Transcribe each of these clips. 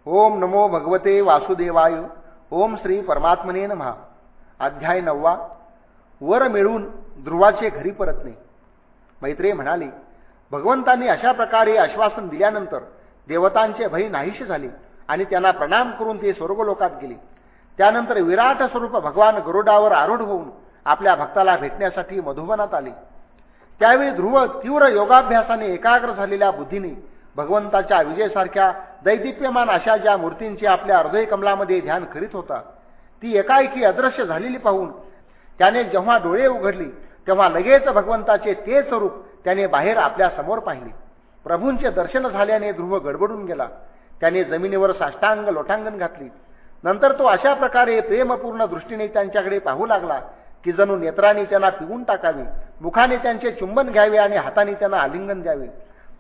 ओम नमो भगवते वासुदेवाय. ओम श्री परमात्मने नमः. अध्याय 9. वर मिळून ध्रुवाचे घरी परतणे. मैत्रेय म्हणाले, भगवंतांनी अशा प्रकारे आश्वासन दिल्यानंतर देवतांचे भय नाहीसे झाले आणि त्यांना प्रणाम करून ते स्वर्गलोकात गेले. त्यानंतर विराट स्वरूप भगवान गरुडावर आरूढ होऊन आपल्या भक्ताला भेटण्यासाठी मधुवनात आले. त्यावेळी ध्रुव तीव्र योगाभ्यासाने एकाग्र झालेल्या बुद्धीने भगवंताच्या विजयसारख्या दैदिप्यमान अशा ज्या मूर्तींचे आपल्या हृदय कमलामध्ये ध्यान करीत होता ती एकाएकी अदृश्य झालेली पाहून त्याने जेव्हा डोळे उघडले तेव्हा लगेच भगवंताचे ते स्वरूप त्याने बाहेर आपल्या समोर पाहिले. प्रभूंचे दर्शन झाल्याने ध्रुव गडबडून गेला. त्याने जमिनीवर साष्टांग लोटांगण घातली. नंतर तो अशा प्रकारे प्रेमपूर्ण दृष्टीने त्यांच्याकडे पाहू लागला की जणू नेत्रांनी त्यांना पिऊन टाकावे, मुखाने त्यांचे चुंबन घ्यावे आणि हाताने त्यांना आलिंगन द्यावे.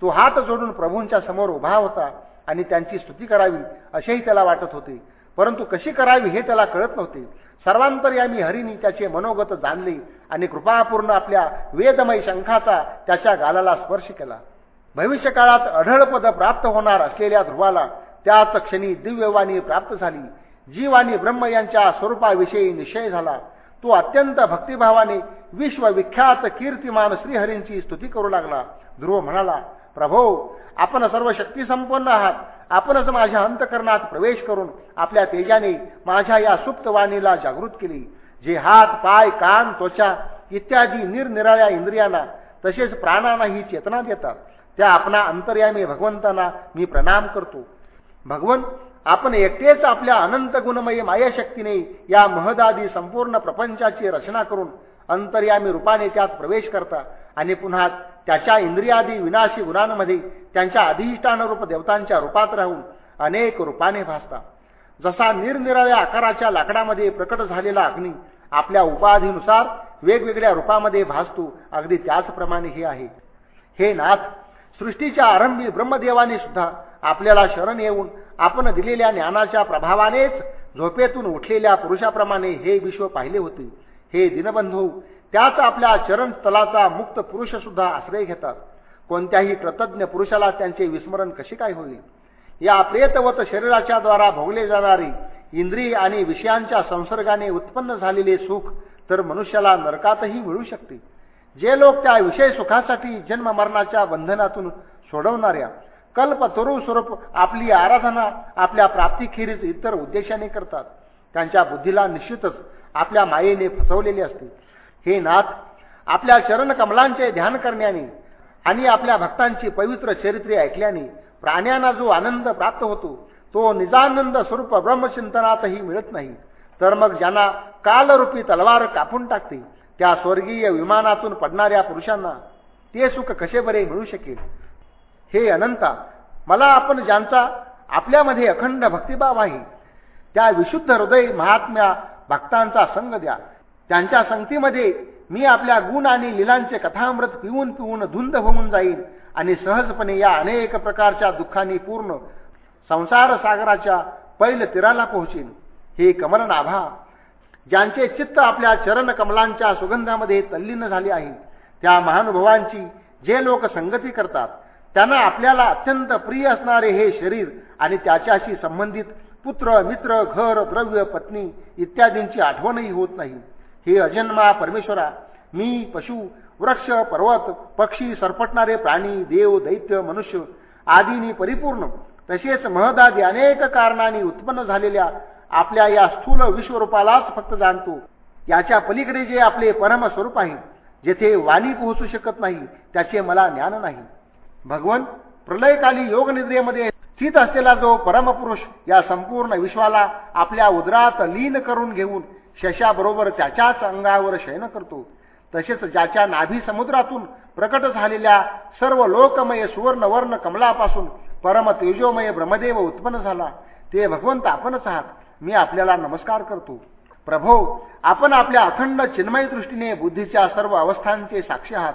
तो हात जोडून प्रभूंच्या समोर उभा होता आणि त्यांची स्तुती करावी असेही त्याला वाटत होते, परंतु कशी करावी हे त्याला कळत नव्हते. सर्वांतर्यामी हरीनी त्याचे मनोगत जाणले आणि कृपापूर्ण आपल्या वेदमय शंखाचा त्याच्या गालाला स्पर्श केला. भविष्यकाळात अढळ पद प्राप्त होणार असलेल्या ध्रुवाला त्याच क्षणी दिव्यवाणी प्राप्त झाली. जीव आणि ब्रह्म यांच्या स्वरूपाविषयी निश्चय झाला. तो अत्यंत भक्तिभावाने विश्वविख्यात कीर्तिमान श्रीहरींची स्तुती करू लागला. ध्रुव म्हणाला, प्रभो, आपण सर्व शक्ती संपन्न आहात. आपणच माझ्या अंतकरणात प्रवेश करून आपल्या तेजाने माझ्या या सुप्त वाणीला जागृत केली. जे हात, पाय, कान, त्वचा इत्यादी निरनिराळ्या इंद्रियांना तसेच प्राणांनाही चेतना देतात त्या आपणा अंतर्यामी भगवंतांना मी प्रणाम करतो. भगवन, आपण एकटेच आपल्या अनंत गुणमय मायाशक्तीने या महदादी संपूर्ण प्रपंचाची रचना करून अंतर्यामी रूपाने त्यात प्रवेश करता आणि पुन्हा त्याच्या इंद्रियादी विनाशी गुणांमध्ये त्यांच्या अधिष्ठान रूप देवतांच्या रूपात राहून अनेक रूपाने भासता. जसा निरनिराळ्या आकाराच्या लाकडामध्ये प्रकट झालेला अग्नी आपल्या उपाधीनुसार वेगवेगळ्या रूपामध्ये भासतो, अगदी त्याचप्रमाणे हे आहे. हे नाथ, सृष्टीच्या आरंभी ब्रह्मदेवाने सुद्धा आपल्याला शरण येऊन आपण दिलेल्या ज्ञानाच्या प्रभावानेच झोपेतून उठलेल्या पुरुषाप्रमाणे हे विश्व पाहिले होते. हे दीनबंधू, त्याच आपल्या चरणस्थलाचा मुक्त पुरुष सुद्धा आश्रय घेतात. कोणत्याही कृतज्ञ पुरुषाला त्यांचे विस्मरण कसे काय होईल. या प्रेतवत शरीराच्या द्वारा भोगले जाणारे इंद्रिय आणि विषयांच्या संसर्गाने उत्पन्न झालेले सुख तर मनुष्याला नरकातही मिळू शकते. जे लोक त्या विषय सुखासाठी जन्म मरणाच्या बंधनातून सोडवणाऱ्या कल्पतरू स्वरूप आपली आराधना आपल्या प्राप्तीखेरीज इतर उद्देशाने करतात त्यांच्या बुद्धीला निश्चितच आपल्या मायेने फसवलेले असते. हे नाथ, आपल्या चरण कमलांचे ध्यान करण्याने आणि आपल्या भक्तांची पवित्र चरित्रे ऐकल्याने प्राण्यांना जो आनंद प्राप्त होतो तो निजानंद स्वरूप ब्रह्मचिंतनातही मिळत नाही. तर मग ज्यांना कालरूपी तलवार कापून टाकते त्या स्वर्गीय विमानातून पडणाऱ्या पुरुषांना ते सुख कसे बरे मिळू शकेल. हे अनंता, मला आपण ज्यांचा आपल्यामध्ये अखंड भक्तिभाव आहे त्या विशुद्ध हृदय महात्म्या भक्तांचा संग द्या. त्यांच्या संगतीमध्ये मी आपल्या गुण आणि लीलांचे कथामृत पिऊन पिऊन धुंद होऊन जाईल आणि सहजपणे या अनेक प्रकारच्या दुःखांनी पूर्ण संसार सागराच्या पैल तीराला पोहोचेन. हे कमलनाभा, ज्यांचे चित्त आपल्या चरण कमलांच्या सुगंधामध्ये तल्लीन झाले आहे त्या महानुभावांची जे लोक संगती करतात त्यांना आपल्याला अत्यंत प्रिय असणारे हे शरीर आणि त्याच्याशी संबंधित पुत्र, मित्र, घर, द्रव्य, पत्नी इत्यादींची आठवणही होत नाही. हे अजन्मा परमेश्वरा, मी पशु, वृक्ष, पर्वत, पक्षी, सरपटणारे प्राणी, देव, दैत्य, मनुष्य आदींनी परिपूर्ण तसेच महदादी अनेक कारणांनी उत्पन्न झालेल्या आपल्या या स्थूल विश्वरूपालाच फक्त जाणतो. याच्या पलीकडे जे आपले परम स्वरूप आहे, जेथे वाणी पोहोचू शकत नाही, त्याचे मला ज्ञान नाही. भगवन, प्रलयकाली योगनिद्रेमध्ये स्थित असलेला जो परमपुरुष या संपूर्ण विश्वाला आपल्या उदरात लीन करून घेऊन शशाबरोबर त्याच्याच अंगावर शयन करतो, तसेच ज्याच्या नाभी समुद्रातून प्रकट झालेल्या सर्व लोकमय सुवर्णवर्ण कमलापासून परम तेजोमय ब्रह्मदेव उत्पन्न झाला, ते भगवंत आपणच आहात. मी आपल्याला नमस्कार करतो. प्रभो, आपण आपल्या अखंड चिन्मय दृष्टीने बुद्धीच्या सर्व अवस्थांचे साक्षी आहात.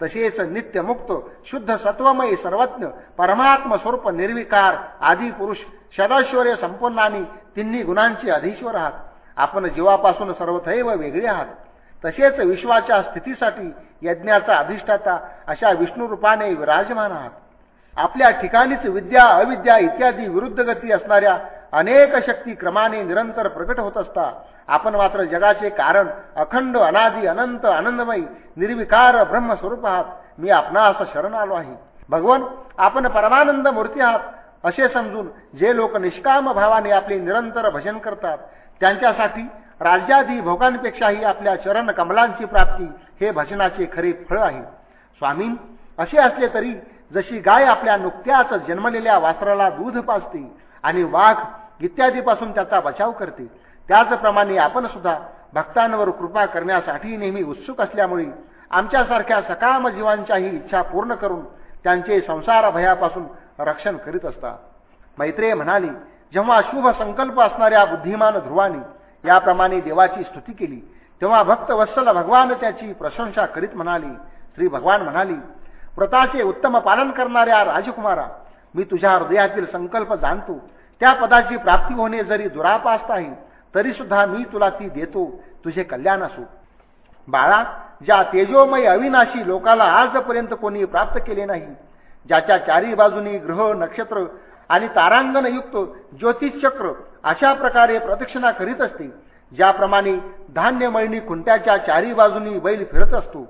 तसेच नित्यमुक्त शुद्ध सत्वमय सर्वज्ञ परमात्म स्वरूप निर्विकार आदी पुरुष सदाश्वर्य संपन्न आणि तिन्ही गुणांचे अधीश्वर आहात. आपण जीवापासून सर्वथैव वेगळे आहात. तसेच विश्वाच्या स्थितीसाठी यज्ञाचा अधिष्ठाता अशा विष्णू रूपाने विराजमान आहात. आपल्या ठिकाणीच विद्या अविद्या इत्यादी विरुद्ध गती असणाऱ्या अनेक शक्ती क्रमाने निरंतर प्रकट होत असता आपण मात्र जगाचे कारण अखंड अनादी अनंत आनंदमयी निर्विकार ब्रह्मस्वरूप आहात. मी आपणास शरण आलो आहे. भगवन, आपण परमानंद मूर्ती आहात असे समजून जे लोक निष्काम भावाने आपले निरंतर भजन करतात त्यांच्यासाठी राज्यादी भोगांपेक्षाही आपल्या चरण कमलांची प्राप्ती हे भजनाचे खरे फळ आहे. स्वामी, असे असले तरी जशी गाय आपल्या नुकत्याच जन्मलेल्या वासराला दूध पाजते आणि वाघ इत्यादीपासून त्याचा बचाव करते, त्याचप्रमाणे आपण सुद्धा भक्तांवर कृपा करण्यासाठी नेहमी उत्सुक असल्यामुळे आमच्यासारख्या सकाम जीवांच्याही इच्छा पूर्ण करून त्यांचे संसार भयापासून रक्षण करीत असता. मैत्रेय म्हणाली, जेव्हा शुभ संकल्प असणाऱ्या बुद्धिमान ध्रुवानी याप्रमाणे देवाची स्तुती केली तेव्हा भक्त वत्सल भगवान त्याची प्रशंसा करीत म्हणाली. श्री भगवान म्हणाली, व्रताचे उत्तम पालन करणाऱ्या राजकुमारा, मी तुझ्या हृदयातील संकल्प जाणतो. त्या पदाची प्राप्ती होणे जरी दुरापास्त आहे तरी सुद्धा मी तुला ती देतो, तुझे कल्याण असो. बाळा, ज्या तेजोमय अविनाशी लोकाला आजपर्यंत कोणी प्राप्त केले नाही, ज्याच्या चारी बाजूनी ग्रह नक्षत्र आणि तारांगणयुक्त ज्योतिषचक्र अशा प्रकारे प्रदक्षिणा करीत असते, ज्याप्रमाणे धान्य मळणी खुंट्याच्या चारी बाजूनी बैल फिरत असतो,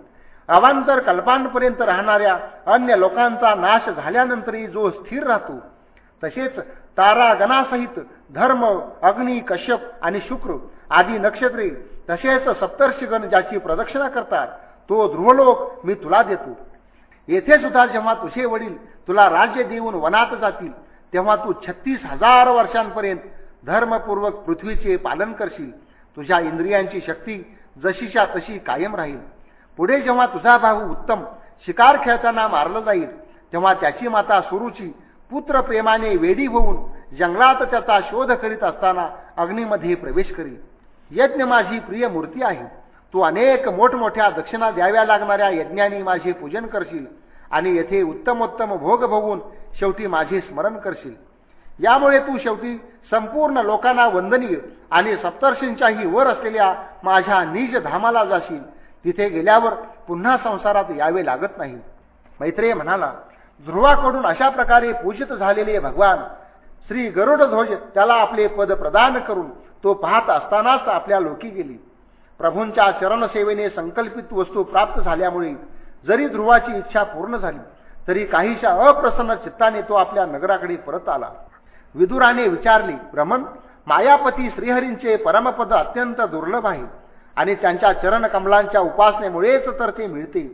अवांतर कल्पांपर्यंत राहणाऱ्या अन्य लोकांचा नाश झाल्यानंतरही जो स्थिर राहतो, तसेच तारागणासहित धर्म, अग्नी, कश्यप आणि शुक्र आदी नक्षत्रे तसेच सप्तर्षिगण ज्याची प्रदक्षिणा करतात तो ध्रुवलोक मी तुला देतो. येथे सुद्धा जेव्हा तुझे वडील तुला राज्य देऊन वनात जातील तेव्हा तू 36,000 वर्षांपर्यंत धर्मपूर्वक पृथ्वीचे पालन करशील. तुझ्या इंद्रियांची शक्ती जशीच्या तशी कायम राहील. पुढे जेव्हा तुझा भाऊ उत्तम शिकार खेळताना मारला जाईल तेव्हा त्याची माता सुरुची पुत्र प्रेमाने वेडी होऊन जंगलात त्याचा शोध करीत असताना अग्नीमध्ये प्रवेश करील. यज्ञ माझी प्रिय मूर्ती आहे. तू अनेक मोठमोठ्या दक्षिणा द्याव्या लागणाऱ्या यज्ञांनी माझे पूजन करशील आणि येथे उत्तमोत्तम भोग भोगून शेवटी माझे स्मरण करशील. यामुळे तू शेवटी संपूर्ण लोकांना वंदनीय आणि सप्तर्षींच्याही वर असलेल्या माझ्या निज धामाला जाशील. तिथे गेल्यावर पुन्हा संसारात यावे लागत नाही. मैत्रेय म्हणाला, ध्रुवाकडून अशा प्रकारे पूजित झालेले भगवान श्री गरुडध्वज त्याला आपले पद प्रदान करून तो पाहत असतानाच आपल्या लोकी गेली. प्रभूंच्या चरणसेवेने संकल्पित वस्तू प्राप्त झाल्यामुळे जरी ध्रुवाची इच्छा पूर्ण झाली तरी काहीशा अप्रसन्न चित्ताने तो आपल्या नगराकडे परत आला. विदुराने विचारले, ब्रह्मन, मायापती श्रीहरींचे परमपद अत्यंत दुर्लभ आहे आणि त्यांच्या चरण कमलांच्या उपासनेमुळेच तर ते मिळते.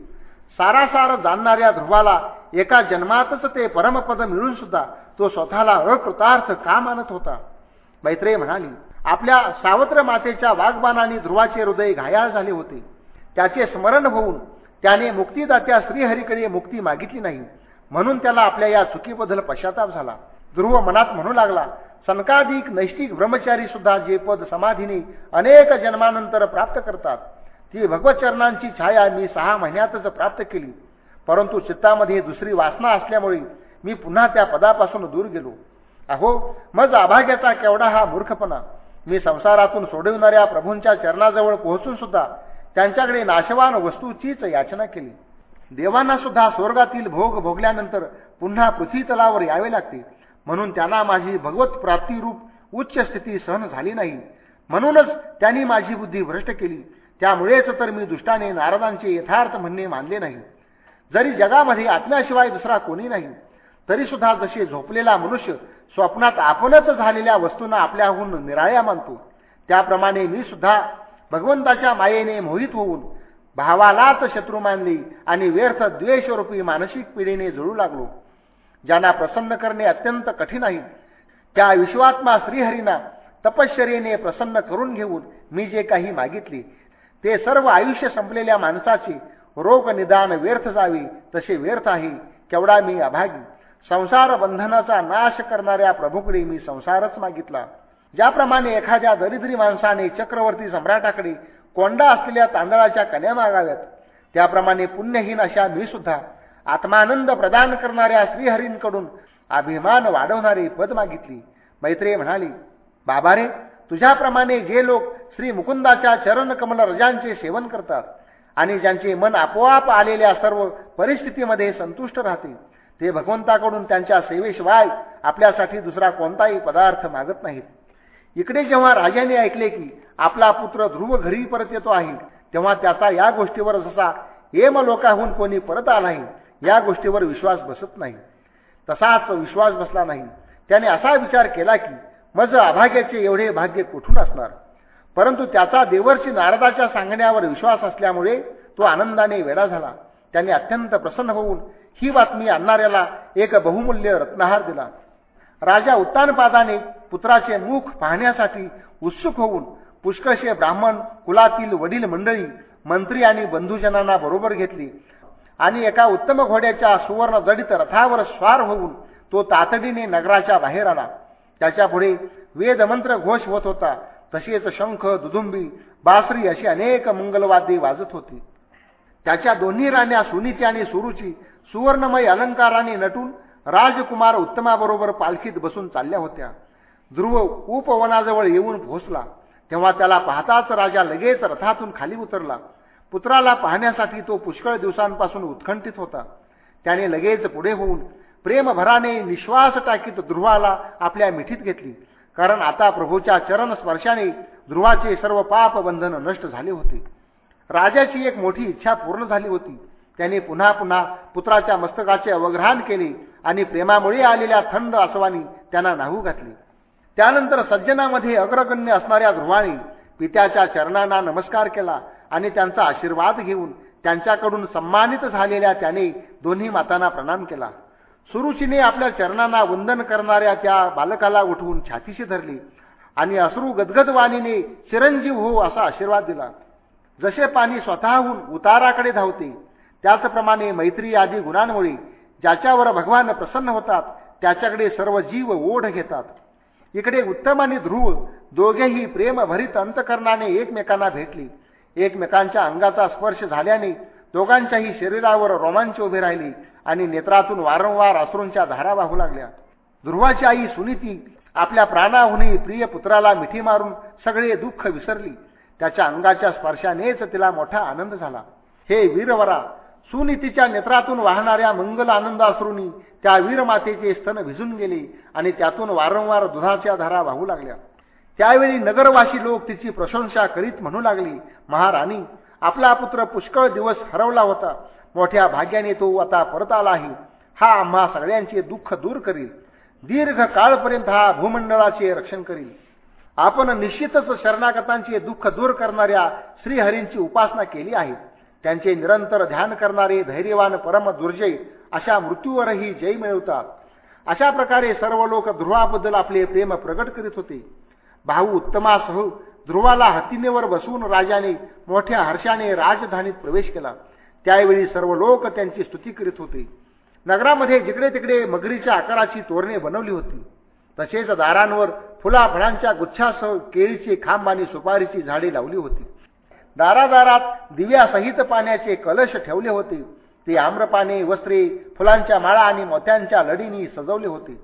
सारासार जाणणाऱ्या ध्रुवाला एका जन्मातच ते परमपद मिळून सुद्धा तो स्वतःला अकृतार्थ का मानत होता. मैत्रेय म्हणाली, आपल्या सावत्र मातेच्या वाग्बाणाने ध्रुवाचे हृदय घायाळ झाले होते. त्याचे स्मरण होऊन त्याने मुक्तिदात्या श्रीहरीकडे मुक्ती मागितली नाही, म्हणून त्याला आपल्या या चुकीबद्दल पश्चाताप झाला. ध्रुव मनात म्हणू लागला, सनकाधिक नैष्टिक ब्रह्मचारी सुद्धा जे पद समाधीने अनेक जन्मानंतर प्राप्त करतात ती भगवतचरणांची छाया मी 6 महिन्यातच प्राप्त केली, परंतु चित्तामध्ये दुसरी वासना असल्यामुळे मी पुन्हा त्या पदापासून दूर गेलो. अहो, मज अभाग्याचा केवढा हा मूर्खपणा. मी संसारातून सोडविणाऱ्या प्रभूंच्या चरणाजवळ पोहोचून सुद्धा त्यांच्याकडे नाशवान वस्तूचीच याचना केली. देवांना सुद्धा स्वर्गातील भोग भोगल्यानंतर पुन्हा पृथ्वी तलावर यावे लागते, म्हणून त्यांना माझी भगवत प्राप्ती रूप उच्च स्थिती सहन झाली नाही. म्हणूनच त्यांनी माझी बुद्धी भ्रष्ट केली. त्यामुळेच तर मी दुष्टाने नारदांचे यथार्थ म्हणणे मानले नाही. जरी जगामध्ये आत्म्याशिवाय दुसरा कोणी नाही तरी सुद्धा जसे झोपलेला मनुष्य स्वप्नात आपणच झालेल्या वस्तूंना आपल्याहून निराळ्या मानतो, त्याप्रमाणे मी सुद्धा भगवंताच्या मायेने मोहित होऊन भावालाच शत्रू मानले आणि व्यर्थ द्वेषरूपी मानसिक पिढीने जळू लागलो. ज्यांना प्रसन्न करणे अत्यंत कठीण आहे त्या विश्वात्मा श्रीहरींना तपश्चर्येने प्रसन्न करून घेऊन मी जे काही मागितले ते सर्व आयुष्य संपलेल्या माणसाचे रोग निदान व्यर्थ जावे तसे व्यर्थ आहे. केवढा मी अभागी. संसार बंधनाचा नाश करणाऱ्या प्रभूकडे मी संसारच मागितला. ज्याप्रमाणे एखाद्या दरिद्री माणसाने चक्रवर्ती सम्राटाकडे कोंडा असलेल्या तांदळाच्या कण्या मागाव्यात त्याप्रमाणे पुण्यहीन अशा मी सुद्धा आत्मानंद प्रदान करणाऱ्या श्रीहरींकडून अभिमान वाढवणारे पद मागितली. मैत्रेय म्हणाली, बाबा रे, तुझ्याप्रमाणे जे लोक श्री मुकुंदाच्या चरण कमल रजांचे सेवन करतात आणि ज्यांचे मन आपोआप आलेल्या सर्व परिस्थितीमध्ये संतुष्ट राहते ते भगवंताकडून त्यांच्या सेवेशिवाय आपल्यासाठी दुसरा कोणताही पदार्थ मागत नाहीत. इकडे जेव्हा राजाने ऐकले की आपला पुत्र ध्रुव घरी परत येतो आहे, तेव्हा त्याचा या गोष्टीवर जसा यमलोकाहून कोणी परत आलाही या गोष्टीवर विश्वास बसत नाही, तसाच विश्वास बसला नाही. त्याने असा विचार केला की मज अभाग्याचे एवढे भाग्य कुठून असणार. परंतु त्याचा देवर्षी नारदाच्या सांगण्यावर विश्वास असल्यामुळे तो आनंदाने वेडा झाला. त्याने अत्यंत प्रसन्न होऊन ही बातमी आणणाऱ्याला एक बहुमूल्य रत्नहार दिला. राजा उत्तानपादाने पुत्राचे मुख पाहण्यासाठी उत्सुक होऊन पुष्कळशे ब्राह्मण कुलातील वडील मंडळी, मंत्री आणि बंधुजनांना बरोबर घेतली आणि एका उत्तम घोड्याच्या सुवर्ण जडित रथावर स्वार होऊन तो तातडीने नगराच्या बाहेर आला. त्याच्या पुढे वेदमंत्र घोष होत होता. तसेच शंख, दुदुंबी, बासरी अशी अनेक मंगलवाद्ये वाजत होती. त्याच्या दोन्ही राण्या सुनीती आणि सुरुची सुवर्णमय अलंकाराने नटून राजकुमार उत्तमाबरोबर पालखीत बसून चालल्या होत्या. ध्रुव उपवनाजवळ येऊन पोहोचला तेव्हा त्याला पाहताच राजा लगेच रथातून खाली उतरला. पुत्राला पाहण्यासाठी तो पुष्कळ दिवसांपासून उत्कंठित होता. त्याने लगेच पुढे होऊन प्रेमभराने निश्वास टाकीत ध्रुवाला आपल्या मिठीत घेतली, कारण आता प्रभूच्या चरण स्पर्शाने ध्रुवाचे सर्व पाप बंधन नष्ट झाले होते. राजाची एक मोठी इच्छा पूर्ण झाली होती. त्याने पुन्हा पुन्हा पुत्राच्या मस्तकाचे अवग्रहण केले आणि प्रेमामुळे आलेल्या थंड आसवानी त्यांना न्हाऊ घातली. त्यानंतर सज्जनामध्ये अग्रगण्य असणाऱ्या ध्रुवाने पित्याच्या चरणांना नमस्कार केला आणि त्यांचा आशीर्वाद घेऊन त्यांच्याकडून सन्मानित झालेल्या त्याने दोन्ही मातांना प्रणाम केला. सुरुचीने आपल्या चरणांना वंदन करणाऱ्या त्या बालकाला उठवून छातीशी धरली आणि अश्रू गदगद वाणीने चिरंजीव हो असा आशीर्वाद दिला. जसे पाणी स्वतःहून उताराकडे धावते त्याचप्रमाणे मैत्री आदी गुणांमुळे ज्याच्यावर भगवान प्रसन्न होतात त्याच्याकडे सर्व जीव ओढ घेतात. इकडे उत्तम आणि ध्रुव दोघेही प्रेमभरित अंतकरणाने एकमेकांना भेटली. एकमेकांच्या अंगाचा स्पर्श झाल्याने दोघांच्याही शरीरावर रोमांच उभे राहिले आणि नेत्रातून वारंवार अश्रूंच्या धारा वाहू लागल्या. ध्रुवाची आई सुनीती आपल्या प्राणाहूनही प्रिय पुत्राला मिठी मारून सगळे दुःख विसरली. त्याच्या अंगाच्या स्पर्शानेच तिला मोठा आनंद झाला. हे वीरवरा, सुनीतीच्या नेत्रातून वाहणाऱ्या मंगल आनंदाश्रूंनी त्या वीरमातेचे स्तन भिजून गेले आणि त्यातून वारंवार दुधाच्या धारा वाहू लागल्या. त्यावेळी नगरवासी लोक तिची प्रशंसा करीत म्हणू लागली, महाराणी, आपला पुत्र पुष्कळ दिवस हरवला होता. मोठ्या भाग्याने तो आता परत आला आहे. हा आम्हा सगळ्यांचे दुःख दूर करील. दीर्घ काळपर्यंत हा भूमंडळाचे रक्षण करील. आपण निश्चितच शरणागतांचे दुःख दूर करणाऱ्या श्रीहरींची उपासना केली आहे. त्यांचे निरंतर ध्यान करणारे धैर्यवान परम दुर्जय अशा मृत्यूवरही जय मिळवतात. अशा प्रकारे सर्व लोक ध्रुवाबद्दल आपले प्रेम प्रगट करीत होते. भाऊ उत्तमासह ध्रुवाला हत्तीनेवर बसवून राजाने मोठ्या हर्षाने राजधानीत प्रवेश केला. त्यावेळी सर्व लोक त्यांची स्तुती करीत होते. नगरामध्ये जिकडे तिकडे मगरीच्या आकाराची तोरणे बनवली होती. तसेच दारांवर फुलाफळांच्या गुच्छासह केळीचे खांब आणि सुपारीची झाडे लावली होती. दारादारात दिव्यासहित पाण्याचे कलश ठेवले होते. ते आम्रपाने, वस्त्रे, फुलांच्या माळा आणि मोत्यांच्या लढींनी सजवले होते.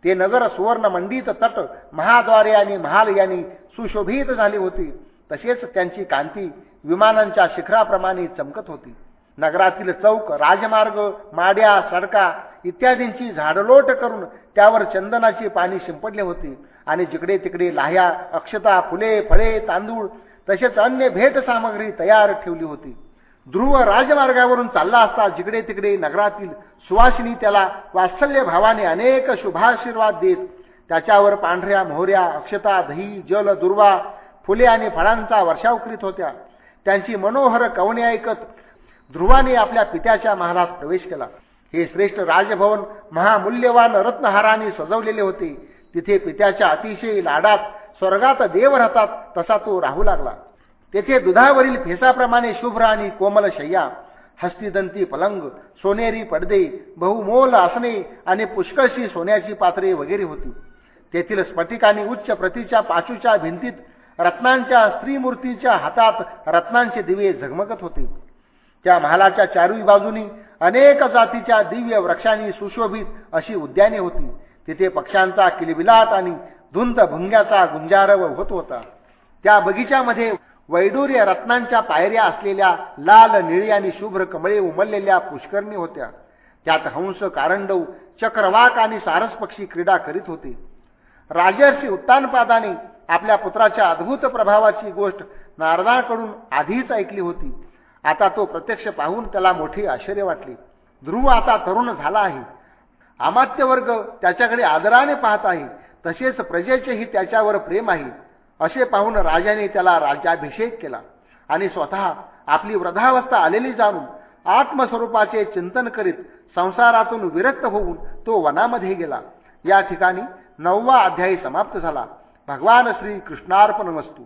ते नगर सुवर्णमंडित तट, महाद्वारे आणि महाल यांनी सुशोभित झाले होते. तसेच त्यांची कांती विमानांच्या शिखराप्रमाणे चमकत होती. नगरातील चौक, राजमार्ग, माड्या, सडका इत्यादींची झाडलोट करून त्यावर चंदनाचे पाणी शिंपडले होते आणि जिकडे तिकडे लाह्या, अक्षता, फुले, फळे, तांदूळ तसेच अन्य भेट सामग्री तयार ठेवली होती. ध्रुव राजमार्गावरून चालला असता जिकडे तिकडे नगरातील सुवासिनी त्याला वात्सल्य भावाने अनेक शुभाशीर्वाद देत त्याच्यावर पांढऱ्या मोहऱ्या, अक्षता, दही, जल, दुर्वा, फुले आणि फळांचा वर्षाव करीत होत्या. त्यांची मनोहर कवने ऐकत ध्रुवाने आपल्या पित्याच्या महालात प्रवेश केला. हे श्रेष्ठ राजभवन महामूल्यवान रत्नहाराने सजवलेले होते. तिथे पित्याच्या अतिशय लाडात स्वर्गात देव राहतात तसा तो राहू लागला. तेथे दुधावरील फेसाप्रमाणे शुभ्र आणि कोमल शय्या, हस्तिदंती पलंग, सोनेरी पडदे, बहुमोल आसने आणि पुष्कळशी सोन्याची पात्रे वगैरे होती. तेथील स्फटिक आणि उच्च प्रतीच्या पाचूच्या भिंतीत रत्नांच्या स्त्रीमूर्तीच्या हातात रत्नांचे दिवे झगमगत होते. त्या महालाच्या चारही बाजूनी अनेक जातीच्या दिव्य वृक्षांनी सुशोभित अशी उद्याने होती. तिथे पक्ष्यांचा किलबिलाट आणि धुंद भुंग्याचा गुंजारव होत होता. त्या बगीच्यामध्ये वैडूर्य रत्नांच्या पायऱ्या असलेल्या लाल, निळी आणि शुभ्र कमळे उमललेल्या पुष्करणी होत्या. त्यात हंस, कारंडव, चक्रवाक आणि सारस पक्षी क्रीडा करीत होते. राजर्षी उत्तानपादाने आपल्या पुत्राच्या अद्भुत प्रभावाची गोष्ट नारदाकडून आधीच ऐकली होती. आता तो प्रत्यक्ष पाहून त्याला मोठे आश्चर्य वाटले. ध्रुव आता तरुण झाला आहे. अमात्य वर्ग त्याच्याकडे आदराने पाहत आहे. तसेच प्रजेचेही त्याच्यावर प्रेम आहे. असे पाहून राजाने त्याला राज्याभिषेक केला आणि स्वतः आपली वृद्धावस्था आलेली जाणून आत्मस्वरूपाचे चिंतन करीत संसारातून विरक्त होऊन तो वनामध्ये गेला. या ठिकाणी 9वा अध्याय समाप्त झाला. भगवान श्री कृष्णार्पणमस्तु.